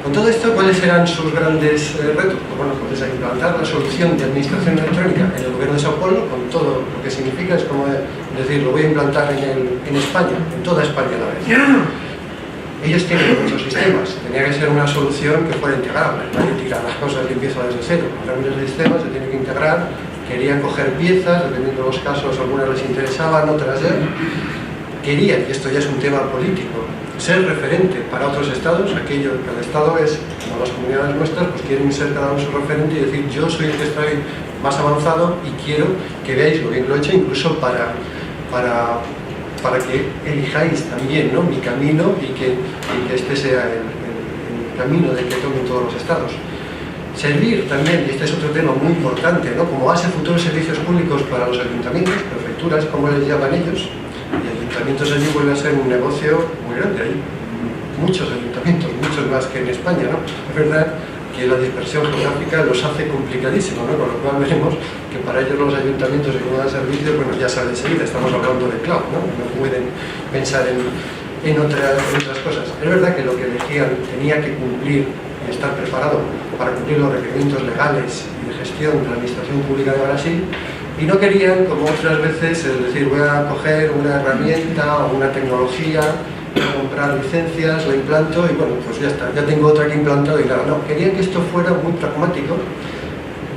Con todo esto, ¿cuáles eran sus grandes retos? Pues bueno, pues implantar la solución de administración electrónica en el gobierno de Sao Paulo, con todo lo que significa, es como decir, lo voy a implantar en España, en toda España a la vez. Ellos tienen muchos sistemas, tenía que ser una solución que fuera integrable, nadie tira las cosas y empieza desde cero. Con miles de sistemas se tiene que integrar, querían coger piezas, dependiendo de los casos, algunas les interesaban, otras ya. Querían, y esto ya es un tema político, ser referente para otros estados, aquello que el estado es, como las comunidades nuestras, pues quieren ser cada uno su referente y decir, yo soy el que estoy más avanzado y quiero que veáis lo bien que lo he hecho, incluso para que elijáis también, ¿no?, mi camino y que este sea el camino del que tomen todos los estados. Servir también, y este es otro tema muy importante, ¿no?, como base futuros servicios públicos para los ayuntamientos, prefecturas, como les llaman ellos, y ayuntamientos allí vuelve a ser un negocio muy grande. Hay muchos ayuntamientos, muchos más que en España, ¿no? Es verdad que la dispersión geográfica los hace complicadísimos, ¿no? Con lo cual veremos que para ellos los ayuntamientos y como dan servicios, bueno, ya sale enseguida, estamos hablando de cloud, ¿no? No pueden pensar en otras cosas. Es verdad que lo que elegían tenía que cumplir y estar preparado para cumplir los requerimientos legales y de gestión de la Administración Pública de Brasil, y no querían, como otras veces, es decir, voy a coger una herramienta o una tecnología, voy a comprar licencias, la implanto y bueno, pues ya está, ya tengo otra que implantado y nada. No, querían que esto fuera muy pragmático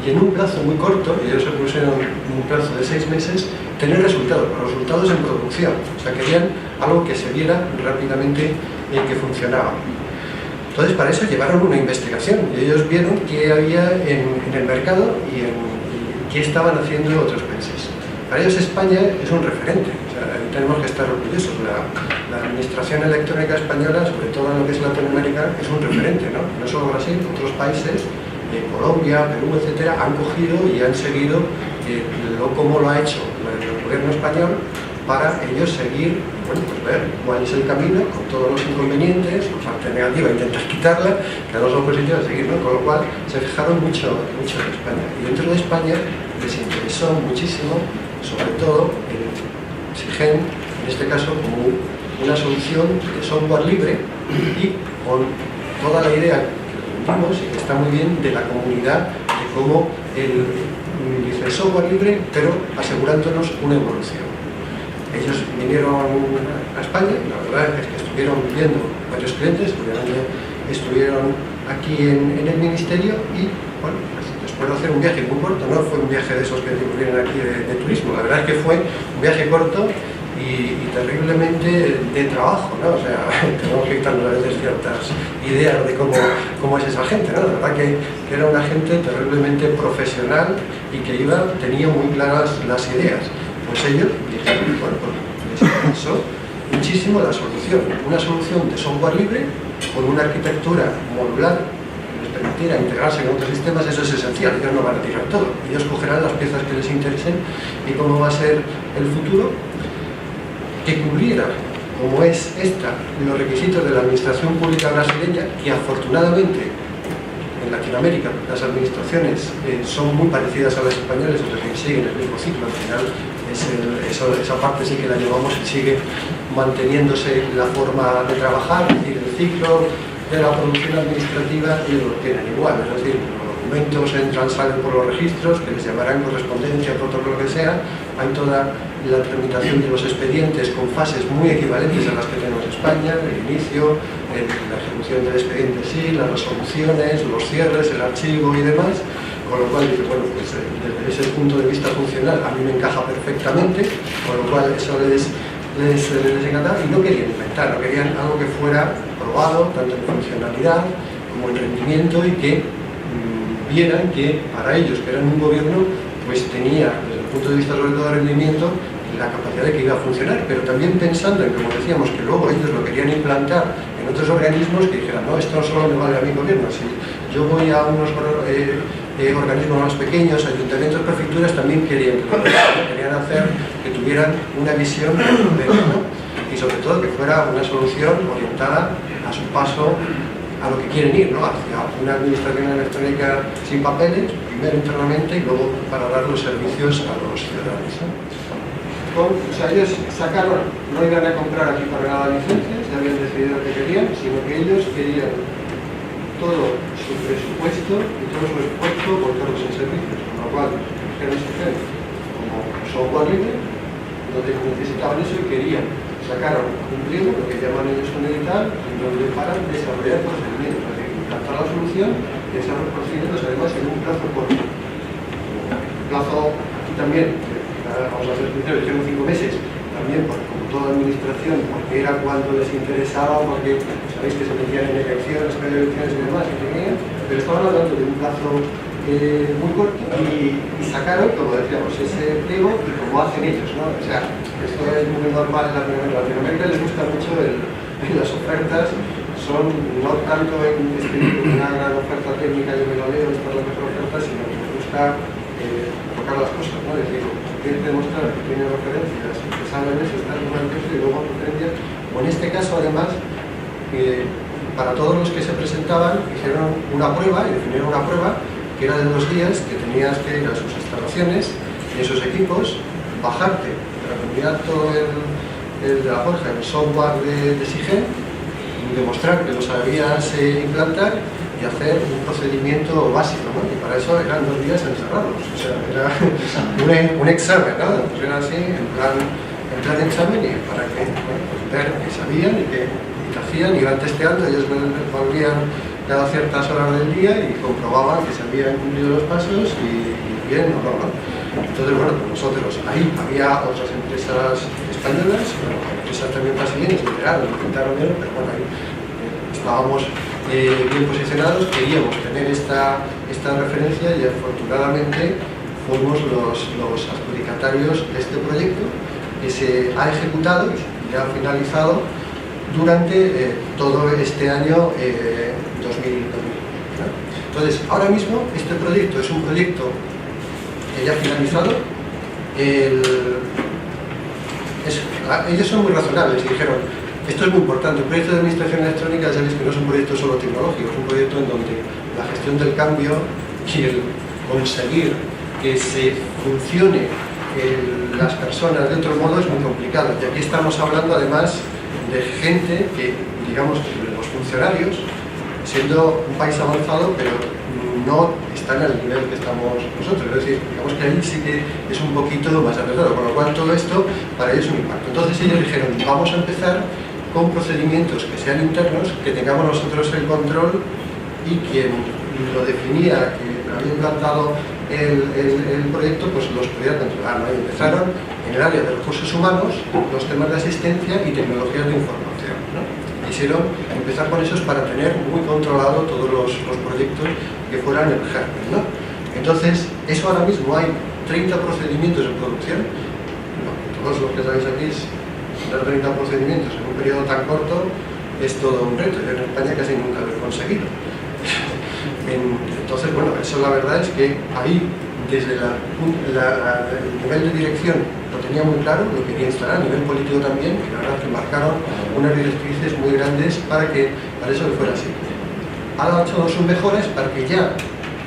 y en un plazo muy corto, y ellos se pusieron un plazo de 6 meses, tener resultados, pero resultados en producción. O sea, querían algo que se viera rápidamente y que funcionaba. Entonces, para eso llevaron una investigación y ellos vieron qué había en el mercado y qué estaban haciendo otros países. Para ellos España es un referente, o sea, tenemos que estar orgullosos. La administración electrónica española, sobre todo en lo que es Latinoamérica, es un referente, ¿no? No solo Brasil, otros países, Colombia, Perú, etcétera, han cogido y han seguido cómo lo ha hecho el gobierno español para ellos seguir, bueno, pues ver cuál es el camino, con todos los inconvenientes, la parte negativa, intentar quitarla, que no son positivas, seguir, ¿no? Con lo cual se fijaron mucho en España. Y dentro de España les interesó muchísimo, sobre todo, el SIGEN, en este caso, como una solución de software libre y con toda la idea que vimos y que está muy bien de la comunidad, de cómo dice el software libre, pero asegurándonos una evolución. Ellos vinieron a España, la verdad es que estuvieron viendo varios clientes, obviamente estuvieron aquí en el ministerio y, bueno, pues después de hacer un viaje muy corto, no fue un viaje de esos que vienen aquí de turismo, la verdad es que fue un viaje corto y terriblemente de trabajo, ¿no? O sea, tenemos que quitarnos a veces ciertas ideas de cómo es esa gente, ¿no? La verdad que era una gente terriblemente profesional y que tenía muy claras las ideas. Pues ellos dijeron, bueno, pues les interesó muchísimo la solución, una solución de software libre con una arquitectura modular que les permitiera integrarse con otros sistemas. Eso es esencial, ellos no van a tirar todo, ellos cogerán las piezas que les interesen y cómo va a ser el futuro, que cubriera, como es esta, los requisitos de la administración pública brasileña, que afortunadamente en Latinoamérica las administraciones son muy parecidas a las españolas, es decir, siguen el mismo ciclo. Al final esa parte sí que la llevamos y sigue manteniéndose la forma de trabajar, es decir, el ciclo de la producción administrativa ellos lo tienen igual, es decir, los documentos entran, salen por los registros, que les llamarán correspondencia, protocolo, que sea. Hay toda la tramitación de los expedientes con fases muy equivalentes a las que tenemos en España, el inicio, la ejecución del expediente, sí, las resoluciones, los cierres, el archivo y demás, con lo cual dice, bueno, pues desde ese punto de vista funcional a mí me encaja perfectamente, con lo cual eso les encantaba y no querían inventar, no querían algo que fuera probado, tanto en funcionalidad como en rendimiento y que vieran que para ellos, que eran un gobierno, pues tenía, desde el punto de vista sobre todo de rendimiento, la capacidad de que iba a funcionar, pero también pensando en, como decíamos, que luego ellos lo querían implantar en otros organismos, que dijeran, no, esto no solo me vale a mi gobierno, si yo voy a unos organismos más pequeños, ayuntamientos, prefecturas, también querían hacer que tuvieran una visión completa, ¿no? Y sobre todo que fuera una solución orientada a su paso a lo que quieren ir, ¿no? Hacia una administración electrónica sin papeles, primero internamente y luego para dar los servicios a los ciudadanos, ¿no? O sea, ellos sacaron, no iban a comprar aquí para nada licencias, ya habían decidido que querían, sino que ellos querían todo su presupuesto y todo su esfuerzo volcados en servicios, con lo cual como software libre, donde necesitaban eso y querían sacar un pliego, lo que llaman ellos un edital, donde para desarrollar procedimientos, es decir, implantar la solución y desarrollar procedimientos además en un plazo corto. Aquí también, vamos a ser sinceros, dijeron 5 meses, también porque como toda administración, porque era cuando les interesaba, porque sabéis que se metían en elecciones, elecciones y demás, pero estaban hablando de un plazo muy corto y sacaron, como decíamos, ese pliego y como hacen ellos, ¿no? O sea, esto es muy normal en Latinoamérica, les gusta mucho las ofertas, son no tanto en escribir una gran oferta técnica, yo me lo leo, esta es la mejor oferta, sino que les gusta tocar las cosas, ¿no? Es decir, quieren demostrar que tienen referencias, que saben eso, están en una empresa y luego referencias, o en este caso además, para todos los que se presentaban, hicieron una prueba y definieron una prueba que era de 2 días, que tenías que ir a sus instalaciones y esos equipos, bajarte, terminar todo el de la forja, el software de SIGEN, demostrar que lo sabías implantar y hacer un procedimiento básico, ¿no? Y para eso eran 2 días encerrados, o sea, era un examen, ¿no? Pues era así, en plan examen y para que, bueno, pues ver que sabían y que hacían, iban testeando, ellos volvían cada ciertas horas del día y comprobaban que se habían cumplido los pasos y bien o no. Entonces, bueno, pues nosotros ahí había otras empresas españolas, bueno, empresas también brasileñas que intentaron ver, pero bueno, ahí estábamos bien posicionados, queríamos tener esta referencia y afortunadamente fuimos los adjudicatarios de este proyecto que se ha ejecutado y ya ha finalizado durante todo este año 2020. ¿no? Entonces, ahora mismo este proyecto es un proyecto que ya ha finalizado. Ellos son muy razonables y dijeron, esto es muy importante, el proyecto de administración electrónica ya sabéis que no es un proyecto solo tecnológico, es un proyecto en donde la gestión del cambio y el conseguir que se funcione las personas de otro modo es muy complicado. Y aquí estamos hablando además de gente que, digamos, los funcionarios, siendo un país avanzado, pero no están al nivel que estamos nosotros. Es decir, digamos que ahí sí que es un poquito más avanzado, con lo cual todo esto para ellos es un impacto. Entonces ellos dijeron, vamos a empezar con procedimientos que sean internos, que tengamos nosotros el control y quien lo definía, que había implantado el proyecto, pues los pudiera controlar, ¿no? Y empezaron en el área de recursos humanos, los temas de asistencia y tecnologías de información, ¿no? Quisieron empezar con esos para tener muy controlado todos los proyectos que fueran el germen, ¿no? Entonces, eso ahora mismo hay 30 procedimientos en producción, no, todos los que sabéis aquí es tener 30 procedimientos en un periodo tan corto es todo un reto, yo en España casi nunca lo he conseguido. Entonces, bueno, eso la verdad es que ahí, desde el nivel de dirección lo tenía muy claro, lo quería instalar, a nivel político también, y la verdad que marcaron unas directrices muy grandes para eso fuera así. Ha hecho sus mejoras para que ya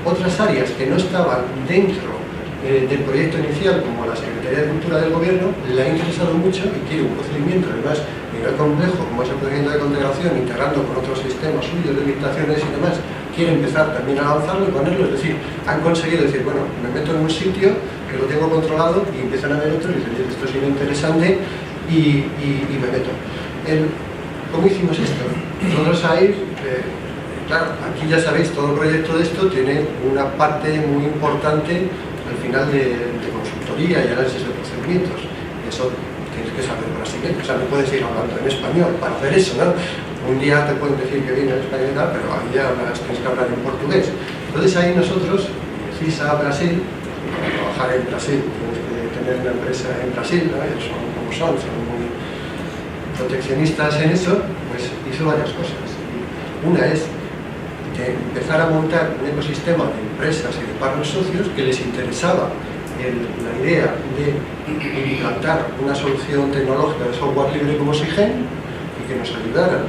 otras áreas que no estaban dentro del proyecto inicial, como la Secretaría de Cultura del Gobierno, le ha interesado mucho y quiere un procedimiento, además, nivel complejo, como es el procedimiento de integración, integrando con otros sistemas suyos de limitaciones y demás, quiere empezar también a avanzarlo y ponerlo, es decir, han conseguido decir, bueno, me meto en un sitio que lo tengo controlado y empiezan a ver otros y dicen, esto es interesante y me meto. ¿Cómo hicimos esto? Nosotros ahí, claro, aquí ya sabéis, todo proyecto de esto tiene una parte muy importante al final de consultoría y análisis de procedimientos. Eso tienes que saber brasileño, o sea, no puedes ir hablando en español para hacer eso, ¿no? Un día te pueden decir que viene en español, pero ahí ya tienes que hablar en portugués. Entonces ahí nosotros, CISA Brasil, para trabajar en Brasil, tienes que tener una empresa en Brasil, ¿no? Ellos son como son muy proteccionistas en eso, pues hizo varias cosas. Una es que empezar a montar un ecosistema de empresas y de partners socios que les interesaba la idea de implantar una solución tecnológica de software libre como SIGEN y que nos ayudaran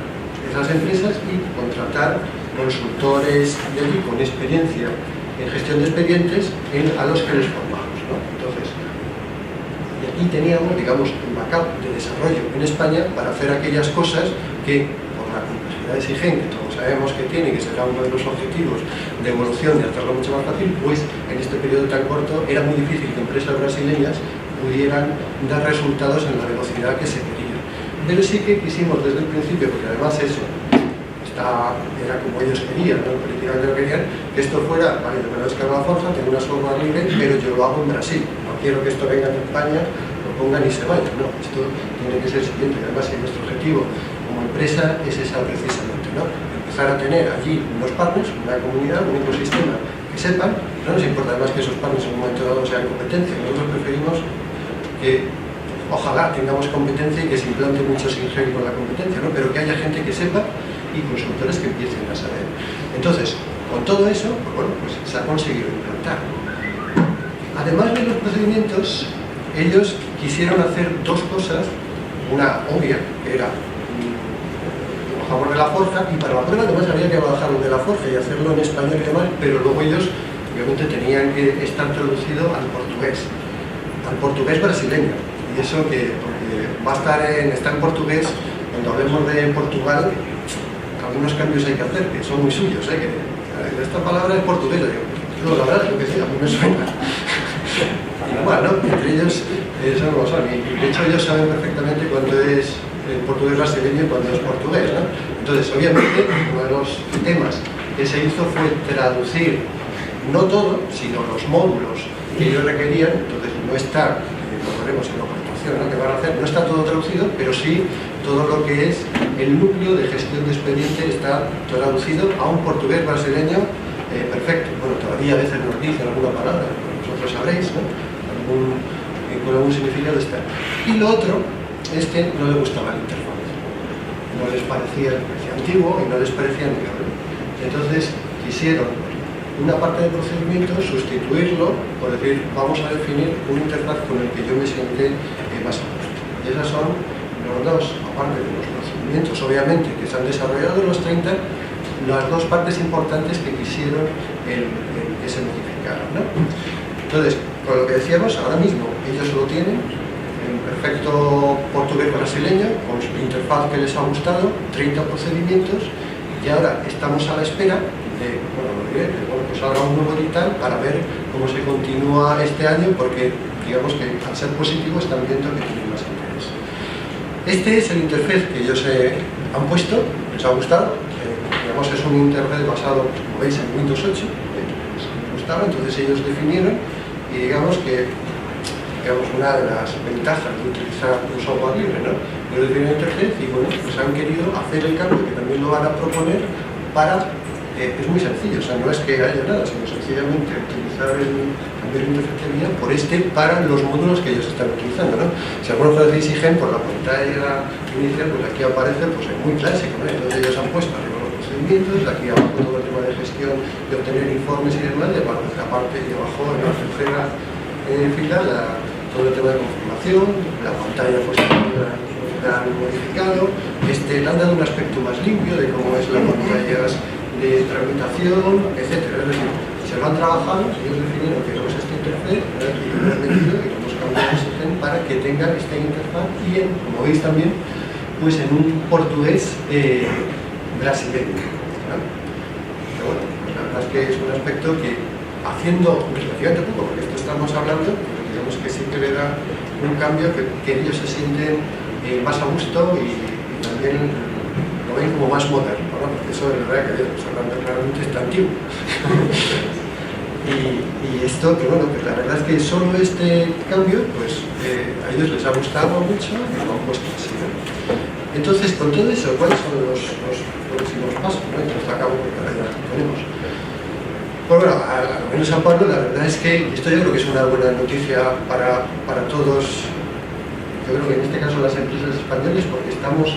esas empresas y contratar consultores de allí con experiencia en gestión de expedientes a los que les formamos, ¿no? Entonces, y aquí teníamos, digamos, un backup de desarrollo en España para hacer aquellas cosas que por con la complejidad de SIGEN, que todos sabemos que tiene, que será uno de los objetivos de evolución, de hacerlo mucho más fácil, pues en este periodo tan corto era muy difícil que empresas brasileñas pudieran dar resultados en la velocidad que se quería. Pero sí que quisimos desde el principio, porque además eso era como ellos querían, ¿no? Políticamente lo querían, que esto fuera, vale, yo me lo descargo a Forja, tengo una software libre, pero yo lo hago en Brasil. No quiero que esto venga de España, lo pongan y se vaya. No, esto tiene que ser siguiente. Además, si nuestro objetivo como empresa es esa precisamente, ¿no? Empezar a tener allí unos partners, una comunidad, un ecosistema que sepan. No nos importa además que esos partners en un momento dado sean competencia. Nosotros preferimos que ojalá tengamos competencia y que se implante mucho SIGEN con la competencia, ¿no? Pero que haya gente que sepa y consultores que empiecen a saber. Entonces, con todo eso, pues bueno, pues se ha conseguido implantar. Además de los procedimientos, ellos quisieron hacer dos cosas, una obvia, que era bajamos de la Forja, y para la prueba además había que bajarlo de la Forja y hacerlo en español y demás, pero luego ellos obviamente tenían que estar traducido al portugués brasileño, y eso que va a está en portugués. Cuando hablemos de Portugal, algunos cambios hay que hacer, que son muy suyos, que esta palabra es portugués, digo, la verdad es lo que sí, a mí me suena. Igual, ¿no? Entre ellos son como son, y de hecho ellos saben perfectamente cuándo es el portugués brasileño y cuándo es portugués, ¿no? Entonces, obviamente, uno de los temas que se hizo fue traducir no todo, sino los módulos que ellos requerían. Entonces no está, lo veremos en la presentación, ¿no?, que van a hacer, no está todo traducido, pero sí todo lo que es el núcleo de gestión de expediente está traducido a un portugués brasileño perfecto. Bueno, todavía a veces nos dicen alguna palabra, vosotros sabréis, ¿no?, con algún significado está. Y lo otro es que no le gustaba la interfaz, no les parecía antiguo y no les parecía amigable. Entonces quisieron una parte del procedimiento sustituirlo por decir, vamos a definir una interfaz con el que yo me siente más a gusto. Y esas son los dos, aparte de los procedimientos obviamente que se han desarrollado en los 30, las dos partes importantes que quisieron que se modificaran, ¿no? Entonces, con lo que decíamos, ahora mismo ellos lo tienen en perfecto portugués brasileño, con su interfaz que les ha gustado, 30 procedimientos, y ahora estamos a la espera de, pues ahora un nuevo edital para ver cómo se continúa este año, porque digamos que al ser positivo están viendo que tienen más interés. Este es el interfaz que ellos han puesto, les ha gustado, digamos es un interfaz basado, como veis, en Windows 8, les gustaba, entonces ellos definieron, y digamos que una de las ventajas de utilizar un software libre, ¿no?, ellos definieron el interfaz y bueno, pues han querido hacer el cambio, que también lo van a proponer, para es muy sencillo, o sea, no es que haya nada, sino sencillamente utilizar el cambio de interfaz por para los módulos que ellos están utilizando, ¿no? Si alguno conocéis SIGEN, por la pantalla inicial, pues aquí aparece, pues es muy clásico, ¿no? Entonces ellos han puesto arriba los procedimientos, aquí abajo todo el tema de gestión, de obtener informes y demás, y aparte y abajo en la tercera fila todo el tema de confirmación, la pantalla pues la han modificado, le han dado un aspecto más limpio de cómo es las pantallas de tramitación, etcétera. Es decir, se lo han trabajado, ellos definieron que queremos esta interfaz, y lo han metido y lo hemos cambiado SIGEN para que tenga esta interfaz y como veis también, pues en un portugués brasileño, ¿no? Pero bueno, pues la verdad es que es un aspecto que haciendo relativamente poco, porque esto estamos hablando, pues digamos que sí que le da un cambio que ellos se sienten más a gusto y también lo ven como más moderno, ¿no? Porque eso es verdad que pues, hablando claramente está antiguo. y esto, que bueno, que la verdad es que solo este cambio, pues a ellos les ha gustado mucho y lo han puesto así, ¿no? Entonces, con todo eso, ¿cuáles son los próximos pasos? ¿No? Entonces acabo porque ahora ya lo tenemos. Pues bueno, al menos a Pablo, la verdad es que esto yo creo que es una buena noticia para todos. Yo creo que en este caso las empresas españolas, porque estamos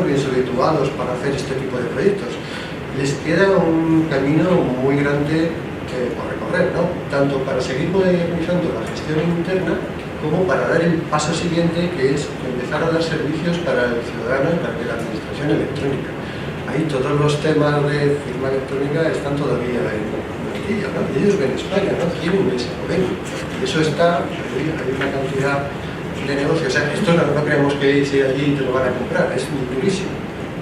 bien situados para hacer este tipo de proyectos. Les queda un camino muy grande por recorrer, ¿no? Tanto para seguir modernizando la gestión interna como para dar el paso siguiente, que es empezar a dar servicios para el ciudadano y para la administración electrónica. Ahí todos los temas de firma electrónica están todavía en martillo, ¿no? Y ellos ven España, ¿no? Quieren ese modelo. Y eso está, hay una cantidad de negocio. O sea, esto no creemos que si allí te lo van a comprar, es durísimo.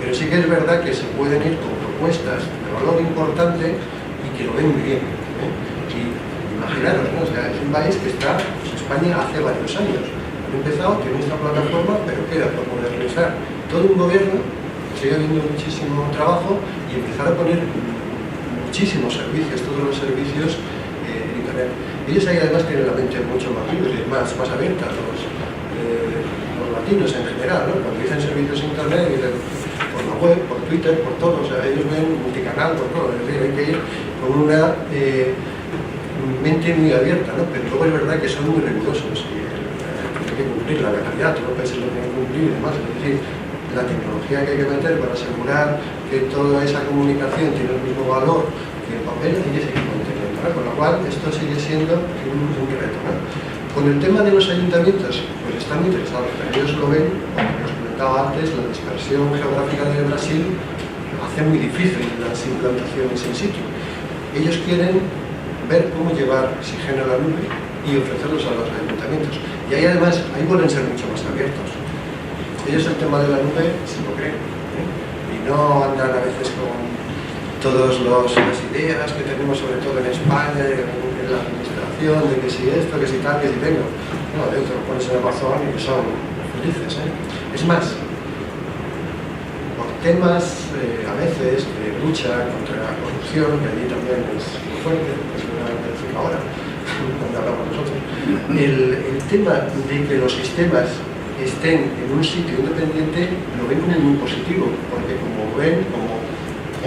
Pero sí que es verdad que se pueden ir con propuestas de valor importante y que lo ven muy bien, ¿eh? Y imaginaros, ¿no? O sea, es un país que está, pues España hace varios años. Han empezado, tiene esta plataforma, pero queda por modernizar todo un gobierno, sigue habiendo muchísimo trabajo y empezar a poner muchísimos servicios, todos los servicios en Internet. Ellos ahí además tienen la mente mucho más libre, más abierta, los latinos en general, ¿no? Cuando dicen servicios en Internet, dicen por la web, por Twitter, por todo, o sea, ellos ven multicanal, por todo, es decir, hay que ir con una mente muy abierta, ¿no? Pero luego es verdad que son muy rigurosos y hay que cumplir la legalidad, todos los países lo tienen que cumplir y demás, es decir, la tecnología que hay que meter para asegurar que toda esa comunicación tiene el mismo valor que el papel, hay que seguir manteniendo, ¿no? Con lo cual esto sigue siendo un reto, ¿no? Con el tema de los ayuntamientos, pues están muy interesados, pero ellos lo ven, como os comentaba antes, la dispersión geográfica de Brasil hace muy difícil las implantaciones in situ. Ellos quieren ver cómo llevar oxígeno a la nube y ofrecerlos a los ayuntamientos. Y ahí además, ahí pueden ser mucho más abiertos. Ellos el tema de la nube se lo creen, ¿eh? Y no andan a veces con todas las ideas que tenemos, sobre todo en España, en la administración, de que si esto, que si tal, que si tengo. No, de otro lo pones en Amazon y que son felices, ¿eh? Es más, por temas a veces de lucha contra la corrupción, que allí también es muy fuerte, es una decir ahora, cuando hablamos nosotros, el tema de que los sistemas estén en un sitio independiente lo ven como muy positivo, porque como ven como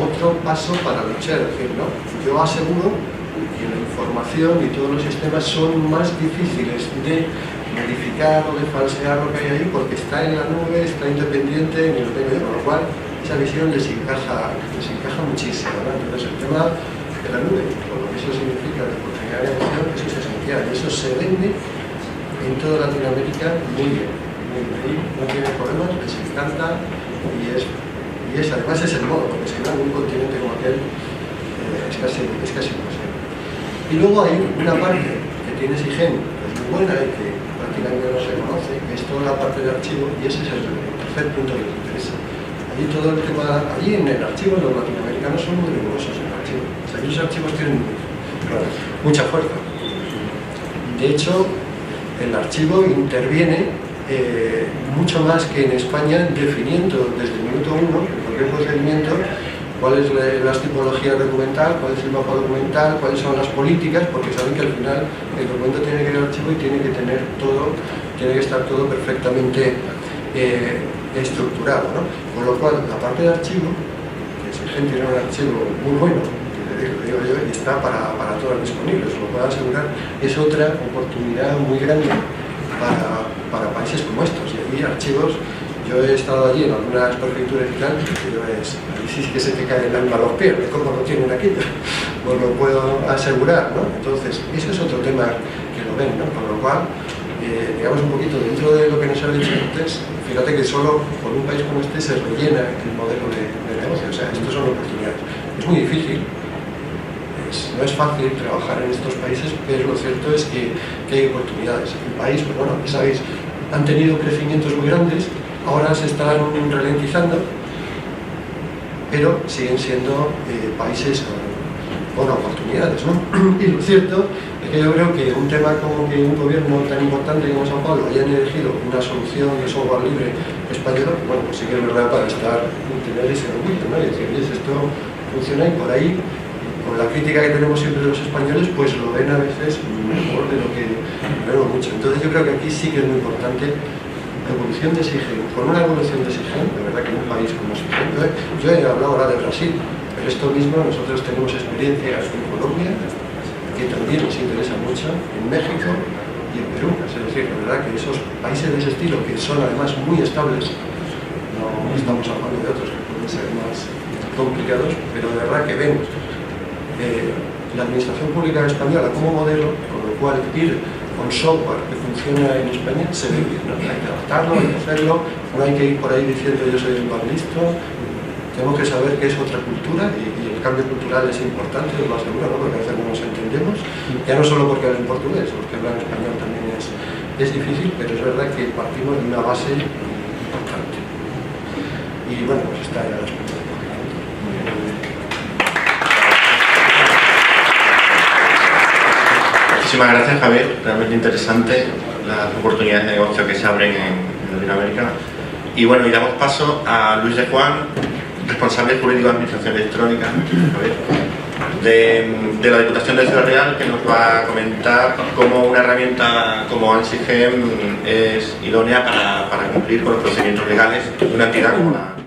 otro paso para luchar, es decir, ¿no? Yo aseguro que la información y todos los sistemas son más difíciles de modificar o de falsear lo que hay ahí porque está en la nube, está independiente, ni lo tengo yo, con lo cual esa visión les encaja muchísimo, ¿no? Entonces el tema de la nube, con lo que eso significa de oportunidad de negocio, eso es esencial, y eso se vende en toda Latinoamérica muy bien. Ahí no tiene problemas, les encanta y además es el modo, porque si no en un continente como aquel es casi imposible. Y luego hay una parte que tiene SIGEN, que es muy buena y que prácticamente no se conoce, que es toda la parte de archivo, y ese es el tercer punto que nos interesa. Allí todo el tema, allí en el archivo los latinoamericanos son muy rigurosos en el archivo. O sea, los archivos tienen mucha fuerza. De hecho, el archivo interviene mucho más que en España, definiendo desde el minuto uno, en cualquier procedimiento, cuál es la tipología documental, cuál es el mapa documental, cuáles son las políticas, porque saben que al final el documento tiene que ir al archivo y tiene que tener todo, tiene que estar todo perfectamente estructurado, ¿no? Con lo cual, la parte de archivo, que SIGEN tiene un archivo muy bueno, digo yo, y está para todos disponibles, lo puedo asegurar, es otra oportunidad muy grande para países como estos. Y allí archivos, yo he estado allí en algunas prefecturas y tal, pero allí sí que se te cae el alma a los pies, de cómo lo tienen aquí, os lo puedo asegurar, ¿no? Entonces, eso es otro tema que lo ven, ¿no? Con lo cual, digamos un poquito dentro de lo que nos ha dicho antes, fíjate que solo con un país como este se rellena el modelo de negocio, o sea, estos son oportunidades. Es muy difícil, no es fácil trabajar en estos países, pero lo cierto es que hay oportunidades. El país, pues bueno, ya sabéis, han tenido crecimientos muy grandes, ahora se están ralentizando, pero siguen siendo países con oportunidades, ¿no? Y lo cierto es que yo creo que un tema como que un gobierno tan importante como São Paulo hayan elegido una solución de software libre española, bueno, pues sí que es verdad para tener ese orgullo, ¿no? Y decir, esto funciona y por ahí, con la crítica que tenemos siempre de los españoles, pues lo ven a veces mejor de lo que vemos mucho. Entonces yo creo que aquí sí que es muy importante la evolución de SIGEN. Con una evolución de SIGEN, de verdad que en un país como SIGEN, yo he hablado ahora de Brasil, pero esto mismo nosotros tenemos experiencias en Colombia, que también nos interesa mucho, en México y en Perú. Es decir, la verdad que esos países de ese estilo, que son además muy estables, no estamos hablando de otros que pueden ser más complicados, pero de verdad que vemos la administración pública española como modelo, con lo cual ir con software que funciona en España se ve bien, ¿no? Hay que adaptarlo, hay que hacerlo, no hay que ir por ahí diciendo yo soy el más listo, tenemos que saber que es otra cultura y el cambio cultural es importante, os lo aseguro, ¿no? Porque a veces no nos entendemos, ya no solo porque hablan portugués, los que hablan español también es difícil, pero es verdad que partimos de una base importante. y bueno, pues está ya a la disposición. Muchísimas gracias, Javier. Realmente interesante las oportunidades de negocio que se abren en Latinoamérica. Y bueno, y damos paso a Luis de Juan, responsable jurídico de Administración Electrónica, de la Diputación de Ciudad Real, que nos va a comentar cómo una herramienta como ANSI GEM es idónea para cumplir con los procedimientos legales de una entidad como la